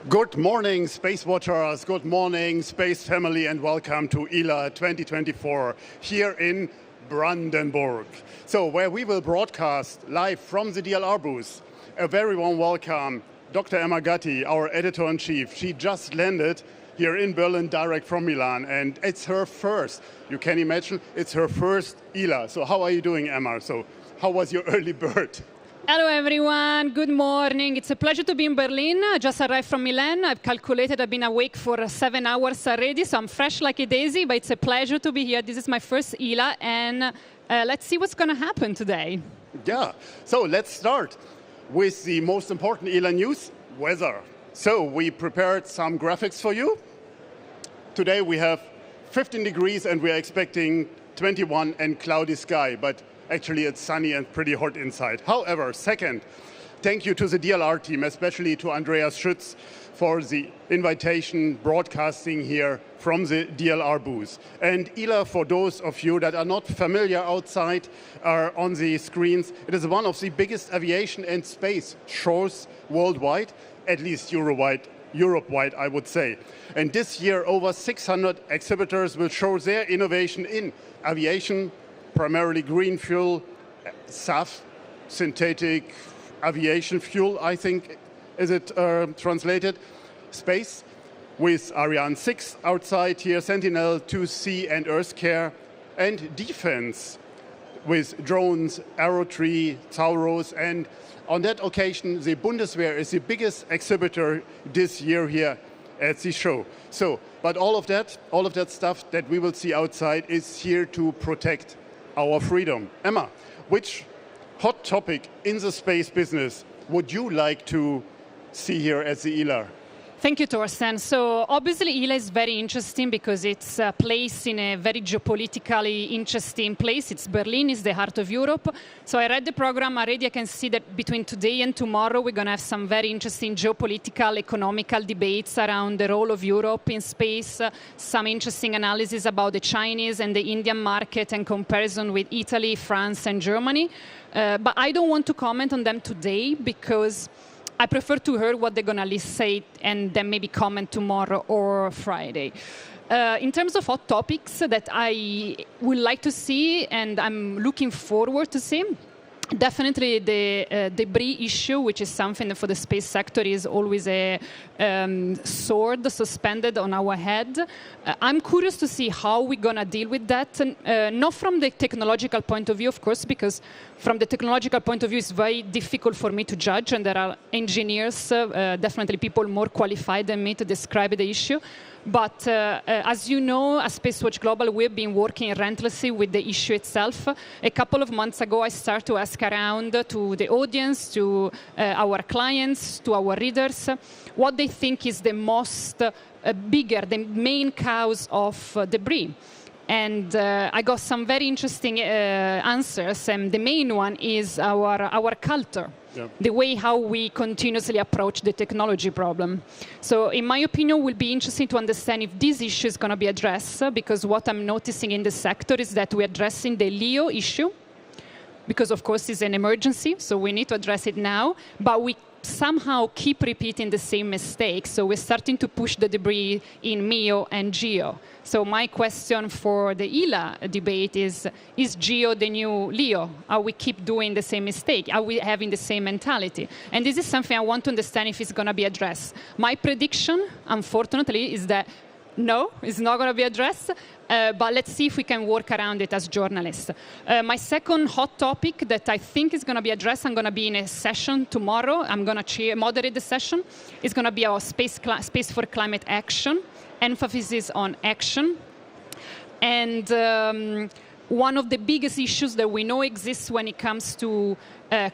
Good morning, Space Watchers. Good morning, Space Family, and welcome to ILA 2024 here in Brandenburg. So, where we will broadcast live from the DLR booth. A very warm welcome, Dr. Emma Gatti, our editor-in-chief. She just landed here in Berlin, direct from Milan, and it's her first. You can imagine, it's her first ILA. So, how are you doing, Emma? So, how was your early bird? Hello everyone, good morning. It's a pleasure to be in Berlin. I just arrived from Milan. I've calculated I've been awake for 7 hours already, so I'm fresh like a daisy, but it's a pleasure to be here. This is my first ILA, and let's see what's going to happen today. Yeah, so let's start with the most important ILA news, weather. So we prepared some graphics for you. Today we have 15 degrees and we're expecting 21 and cloudy sky, but actually, it's sunny and pretty hot inside. However, second, thank you to the DLR team, especially to Andreas Schütz for the invitation broadcasting here from the DLR booth. And ILA, for those of you that are not familiar outside on the screens, it is one of the biggest aviation and space shows worldwide, at least Europe-wide, I would say. And this year, over 600 exhibitors will show their innovation in aviation, primarily green fuel, SAF, synthetic aviation fuel, I think, is it translated, space, with Ariane 6 outside here, Sentinel-2 Sea and Earth Care, and defense with drones, Aerotree, Taurus, and on that occasion, the Bundeswehr is the biggest exhibitor this year here at the show. So, but all of that stuff that we will see outside is here to protect our freedom. Emma, which hot topic in the space business would you like to see here at the ILA? Thank you, Torsten. So obviously ILA is very interesting because it's placed in a very geopolitically interesting place. It's Berlin, it's the heart of Europe. So I read the program already. I can see that between today and tomorrow we're going to have some very interesting geopolitical, economical debates around the role of Europe in space, some interesting analysis about the Chinese and the Indian market and comparison with Italy, France and Germany. But I don't want to comment on them today because I prefer to hear what they're going to say and then maybe comment tomorrow or Friday. In terms of hot topics that I would like to see and I'm looking forward to see, definitely the debris issue, which is something that for the space sector is always a sword suspended on our head. I'm curious to see how we're going to deal with that, not from the technological point of view, of course, because from the technological point of view, it's very difficult for me to judge, and there are engineers, definitely people more qualified than me to describe the issue. But as you know, at SpaceWatch.Global, we've been working relentlessly with the issue itself. A couple of months ago, I started to ask around to the audience, to our clients, to our readers, what they think is the most the main cause of debris. And I got some very interesting answers, and the main one is our culture. Yeah. The way how we continuously approach the technology problem. So in my opinion, it will be interesting to understand if this issue is going to be addressed, because what I'm noticing in the sector is that we're addressing the LEO issue, because of course it's an emergency, so we need to address it now, but we somehow keep repeating the same mistakes. So we're starting to push the debris in MEO and GEO. So my question for the ILA debate is GEO the new LEO? Are we keep doing the same mistake? Are we having the same mentality? And this is something I want to understand if it's going to be addressed. My prediction, unfortunately, is that no, it's not going to be addressed. But let's see if we can work around it as journalists. My second hot topic that I think is going to be addressed, I'm going to be in a session tomorrow. I'm going to moderate the session. It's going to be our Space for Climate Action, emphasis on action. And one of the biggest issues that we know exists when it comes to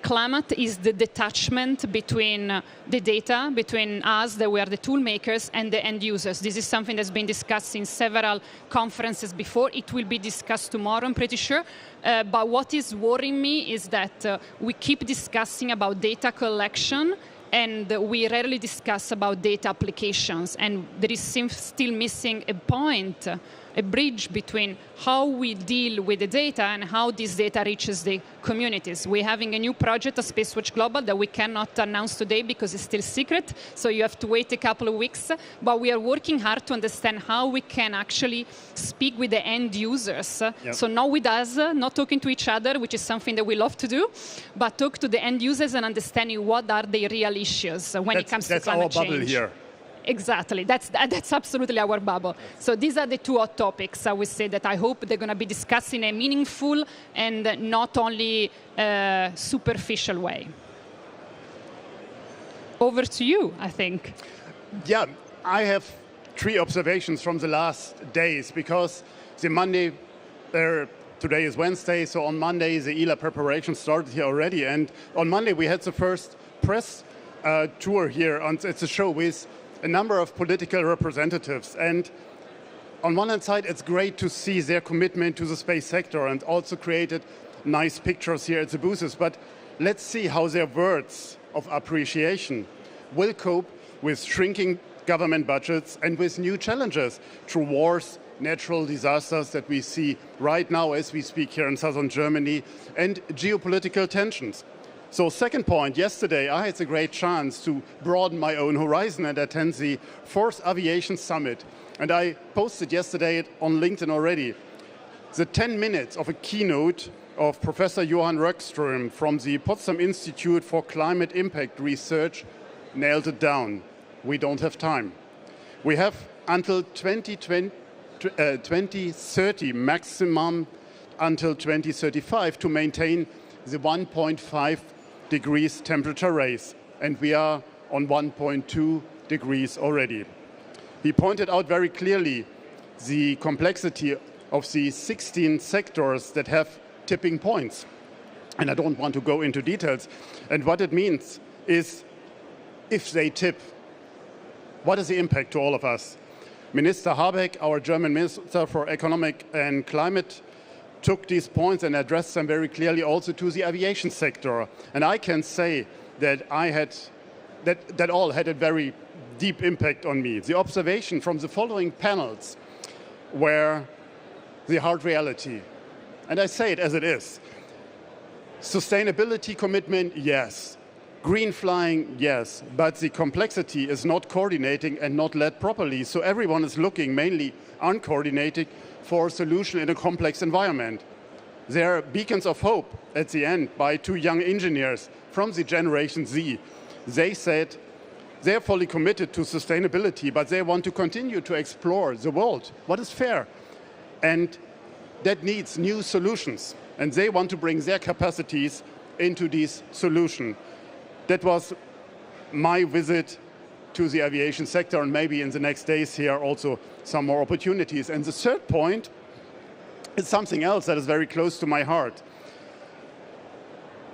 climate is the detachment between the data, between us, that we are the tool makers, and the end users. This is something that's been discussed in several conferences before. It will be discussed tomorrow, I'm pretty sure. But what is worrying me is that we keep discussing about data collection, and we rarely discuss about data applications. And there is still missing a point a bridge between how we deal with the data and how this data reaches the communities. We're having a new project at SpaceWatch.Global that we cannot announce today because it's still secret, so you have to wait a couple of weeks. But we are working hard to understand how we can actually speak with the end users. Yep. So not with us, not talking to each other, which is something that we love to do, but talk to the end users and understanding what are the real issues when it comes to climate change. That's our bubble here. Exactly. That's absolutely our bubble. So these are the two hot topics, I would say, that I hope they're going to be discussed in a meaningful and not only superficial way. Over to you, I think. Yeah, I have 3 observations from the last days, because the Monday, today is Wednesday, so on Monday the ILA preparation started here already. And on Monday we had the first press tour here, and it's a show with a number of political representatives. And on one hand side, it's great to see their commitment to the space sector and also created nice pictures here at the booths. But let's see how their words of appreciation will cope with shrinking government budgets and with new challenges through wars, natural disasters that we see right now as we speak here in southern Germany, and geopolitical tensions. So second point, yesterday I had the great chance to broaden my own horizon and attend the 4th Aviation Summit. And I posted yesterday on LinkedIn already the 10 minutes of a keynote of Professor Johann Röckström from the Potsdam Institute for Climate Impact Research nailed it down. We don't have time. We have until 2030, maximum until 2035, to maintain the 1.5 degrees temperature raise, and we are on 1.2 degrees already. He pointed out very clearly the complexity of the 16 sectors that have tipping points. And I don't want to go into details. And what it means is, if they tip, what is the impact to all of us? Minister Habeck, our German Minister for Economic and Climate, took these points and addressed them very clearly also to the aviation sector. And I can say that that all had a very deep impact on me. The observation from the following panels were the hard reality. And I say it as it is. Sustainability commitment, yes. Green flying, yes. But the complexity is not coordinating and not led properly. So everyone is looking mainly uncoordinated for a solution in a complex environment. There are beacons of hope at the end by 2 young engineers from the Generation Z. They said they're fully committed to sustainability, but they want to continue to explore the world. What is fair? And that needs new solutions. And they want to bring their capacities into these solutions. That was my visit to the aviation sector, and maybe in the next days here also some more opportunities. And the third point is something else that is very close to my heart.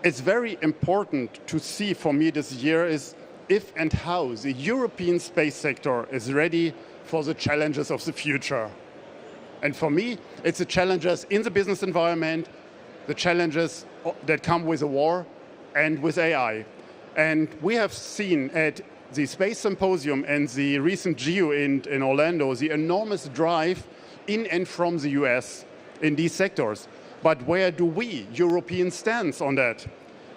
It's very important to see for me this year is if and how the European space sector is ready for the challenges of the future. And for me, it's the challenges in the business environment, the challenges that come with a war and with AI. And we have seen at the Space Symposium and the recent GEO in Orlando the enormous drive in and from the US in these sectors. But where do we, Europeans, stand on that?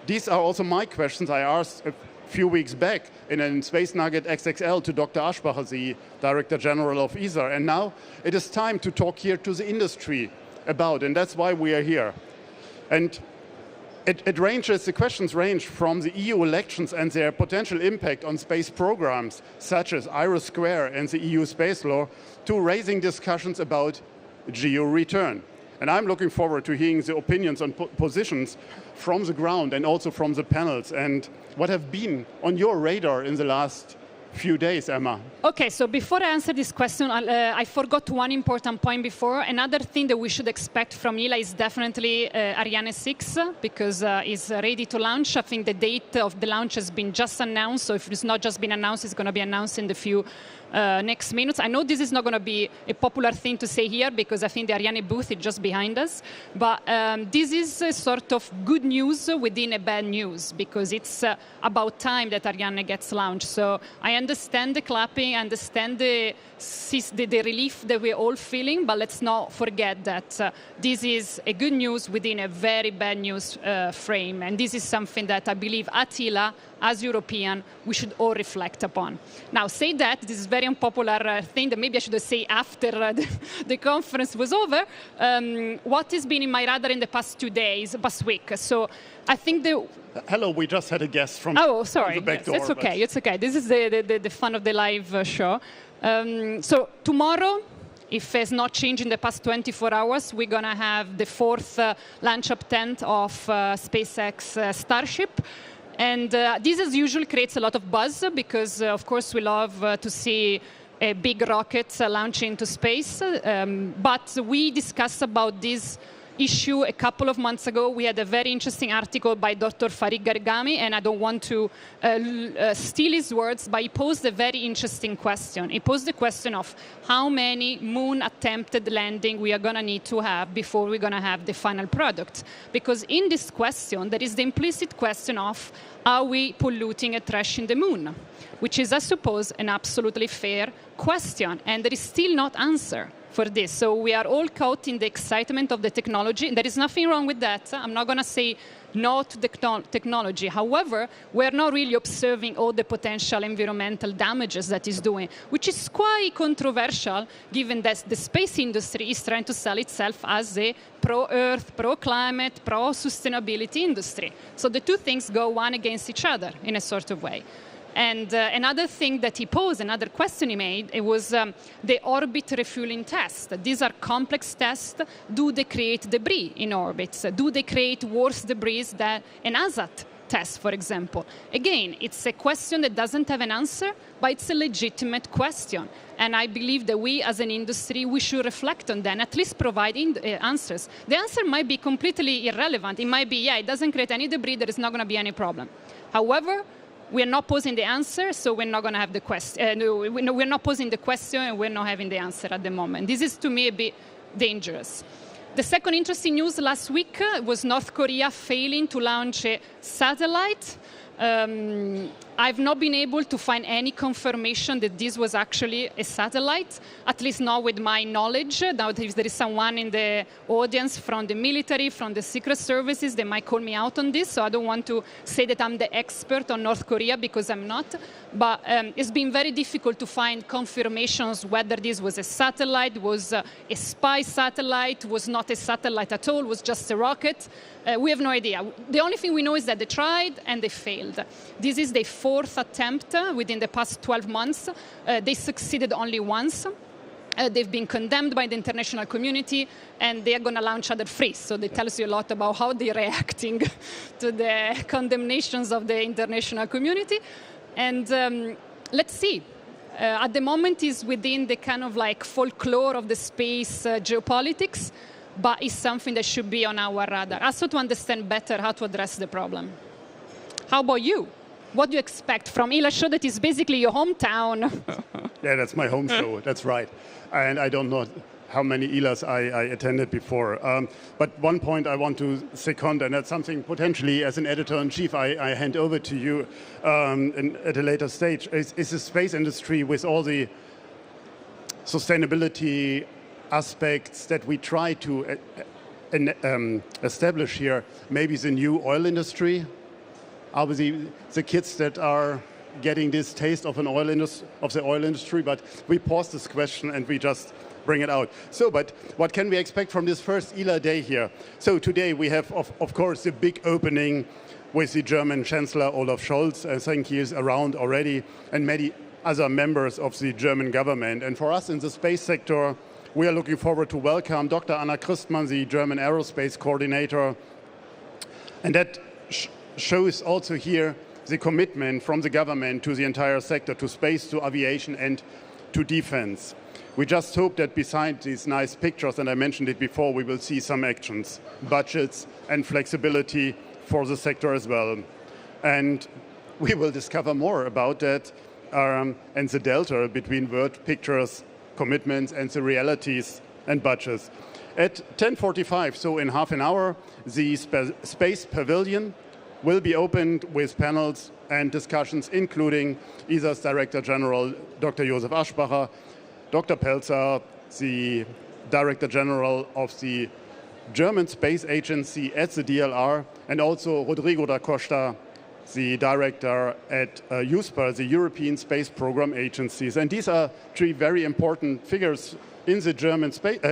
These are also my questions I asked a few weeks back in a Space Nugget XXL to Dr. Aschbacher, the Director General of ESA. And now it is time to talk here to the industry about, and that's why we are here. And the questions range from the EU elections and their potential impact on space programs, such as IRIS² and the EU space law, to raising discussions about geo return. And I'm looking forward to hearing the opinions and positions from the ground and also from the panels, and what have been on your radar in the last few days, Emma. Okay, so before I answer this question, I forgot one important point before. Another thing that we should expect from ILA is definitely Ariane 6, because it's ready to launch. I think the date of the launch has been just announced, so if it's not just been announced, it's going to be announced in the few next minutes. I know this is not going to be a popular thing to say here, because I think the Ariane booth is just behind us, but this is a sort of good news within a bad news, because it's about time that Ariane gets launched. So I understand the clapping, I understand the relief that we're all feeling, but let's not forget that this is a good news within a very bad news frame. And this is something that I believe at ILA, as European, we should all reflect upon. Now, say that, this is a very unpopular thing that maybe I should say after the conference was over. What has been in my radar in the past week? So I think Hello, we just had a guest from sorry. the back door. It's okay, it's okay. This is the fun of the live show. So tomorrow, if there's not change in the past 24 hours, we're going to have the 4th launch attempt of SpaceX Starship. And this as usual creates a lot of buzz because, of course, we love to see a big rocket launching into space. But we discussed about this issue a couple of months ago. We had a very interesting article by Dr. Farid Gargami, and I don't want to steal his words, but he posed a very interesting question. He posed the question of how many moon attempted landing we are going to need to have before we're going to have the final product. Because in this question, there is the implicit question of, are we polluting and trashing the moon? Which is, I suppose, an absolutely fair question, and there is still not answer for this. So we are all caught in the excitement of the technology. There is nothing wrong with that. I'm not going to say no to the technology. However, we're not really observing all the potential environmental damages that it's doing, which is quite controversial given that the space industry is trying to sell itself as a pro-earth, pro-climate, pro-sustainability industry. So the two things go one against each other in a sort of way. And another thing that he posed, another question he made, it was the orbit refueling test. These are complex tests. Do they create debris in orbits? Do they create worse debris than an ASAT test, for example? Again, it's a question that doesn't have an answer, but it's a legitimate question. And I believe that we, as an industry, we should reflect on that and at least provide answers. The answer might be completely irrelevant. It might be, yeah, it doesn't create any debris, there is not going to be any problem. However, we are not posing the answer, so we're not going to have the question. We're not posing the question, and we're not having the answer at the moment. This is, to me, a bit dangerous. The second interesting news last week was North Korea failing to launch a satellite. I've not been able to find any confirmation that this was actually a satellite, at least not with my knowledge. Now, if there is someone in the audience from the military, from the secret services, they might call me out on this, so I don't want to say that I'm the expert on North Korea, because I'm not. But it's been very difficult to find confirmations whether this was a satellite, was a spy satellite, was not a satellite at all, was just a rocket. We have no idea. The only thing we know is that they tried and they failed. This is the 4th attempt within the past 12 months. They succeeded only once. They've been condemned by the international community, and they are going to launch other 3. So that tells you a lot about how they're reacting to the condemnations of the international community. And let's see. At the moment, it's within the kind of like folklore of the space geopolitics, but it's something that should be on our radar, also to understand better how to address the problem. How about you? What do you expect from ILA show that is basically your hometown? Yeah, that's my home show, that's right. And I don't know how many ILAs I attended before. But one point I want to second, and that's something potentially as an editor-in-chief I hand over to you at a later stage, is the space industry with all the sustainability aspects that we try to establish here. Maybe the new oil industry. Obviously, the kids that are getting this taste of the oil industry, but we pause this question and we just bring it out. So, but what can we expect from this first ILA day here? So today we have, of course, the big opening with the German Chancellor Olaf Scholz. I think he is around already, and many other members of the German government. And for us in the space sector, we are looking forward to welcome Dr. Anna Christmann, the German aerospace coordinator. And that shows also here the commitment from the government to the entire sector, to space, to aviation, and to defense. We just hope that beside these nice pictures, and I mentioned it before, we will see some actions, budgets, and flexibility for the sector as well. And we will discover more about that and the delta between word pictures, commitments, and the realities and budgets. At 10:45, so in half an hour, the Space Pavilion will be opened with panels and discussions, including ESA's Director General, Dr. Josef Aschbacher, Dr. Pelzer, the Director General of the German Space Agency at the DLR, and also Rodrigo da Costa, the director at EUSPA, the European Space Program Agencies. And these are three very important figures in the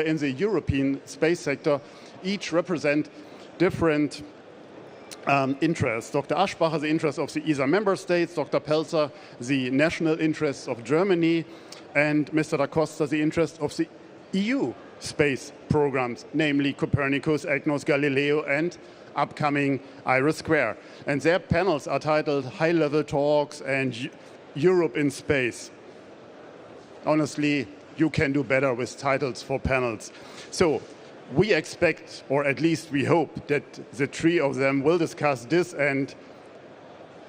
in the European space sector. Each represent different interests. Dr. Aschbacher, the interests of the ESA member states, Dr. Pelzer, the national interests of Germany, and Mr. da Costa, the interests of the EU space programs, namely Copernicus, EGNOS, Galileo, and upcoming IRIS². And their panels are titled High-Level Talks and Europe in Space. Honestly, you can do better with titles for panels. So we expect, or at least we hope, that the three of them will discuss this and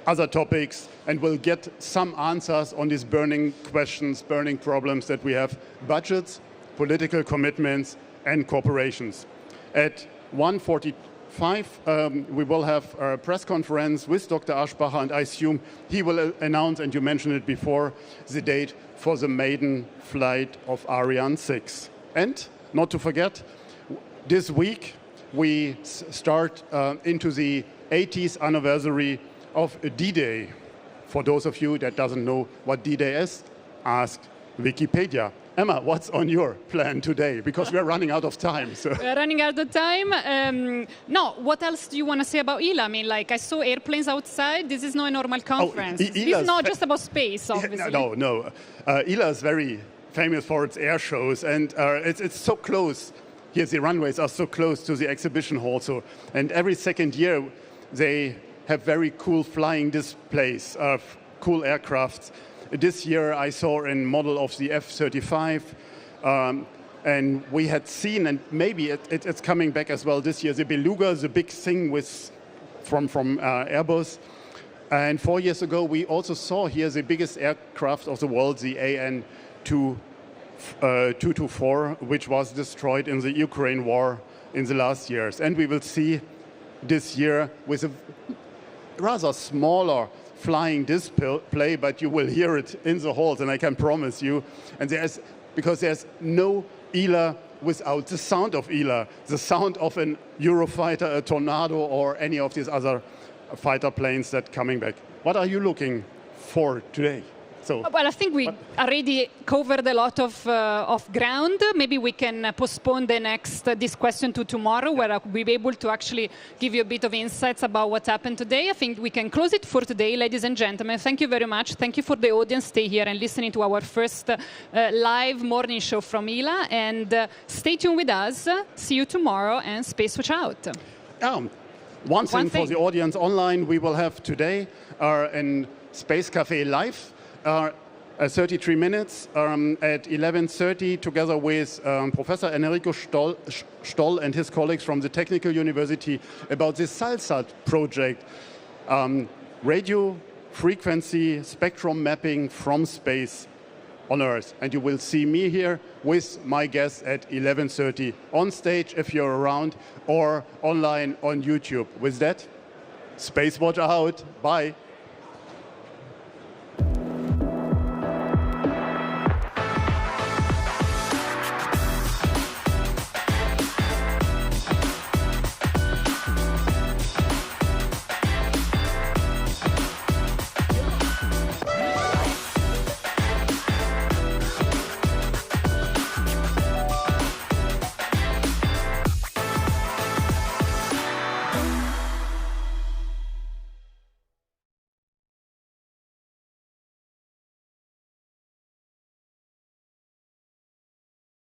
other topics and will get some answers on these burning questions, burning problems that we have: budgets, political commitments, and corporations. At 1:45, we will have a press conference with Dr. Aschbacher, and I assume he will announce, and you mentioned it before, the date for the maiden flight of Ariane 6. And not to forget, this week we start into the 80th anniversary of D-Day. For those of you that doesn't know what D-Day is, ask Wikipedia. Emma, what's on your plan today? Because we're running out of time. So. We're running out of time. No, what else do you want to say about ILA? I mean, like, I saw airplanes outside. This is not a normal conference. This is not just about space, obviously. No. ILA is very famous for its air shows, and it's so close. Here, the runways are so close to the exhibition hall. So, and every second year, they have very cool flying displays of cool aircrafts. This year I saw a model of the F-35, and we had seen, and maybe it's coming back as well this year, the Beluga, the big thing from Airbus. And 4 years ago we also saw here the biggest aircraft of the world, the AN-224, which was destroyed in the Ukraine war in the last years. And we will see this year with a rather smaller flying display, but you will hear it in the halls, and I can promise you. And because there's no ILA without the sound of ILA, the sound of an Eurofighter, a Tornado, or any of these other fighter planes that coming back. What are you looking for today? Well, I think we already covered a lot of ground. Maybe we can postpone this question to tomorrow, where I'll be able to actually give you a bit of insights about what happened today. I think we can close it for today, ladies and gentlemen. Thank you very much. Thank you for the audience. Stay here and listening to our first live morning show from ILA. And stay tuned with us. See you tomorrow, and SpaceWatch out. One thing for the audience online, we will have today in Space Cafe Live. 33 minutes at 11:30, together with Professor Enrico Stoll and his colleagues from the Technical University, about the SALSAT project, radio frequency spectrum mapping from space on Earth. And you will see me here with my guests at 11:30 on stage if you're around, or online on YouTube. With that, SpaceWatch out. Bye.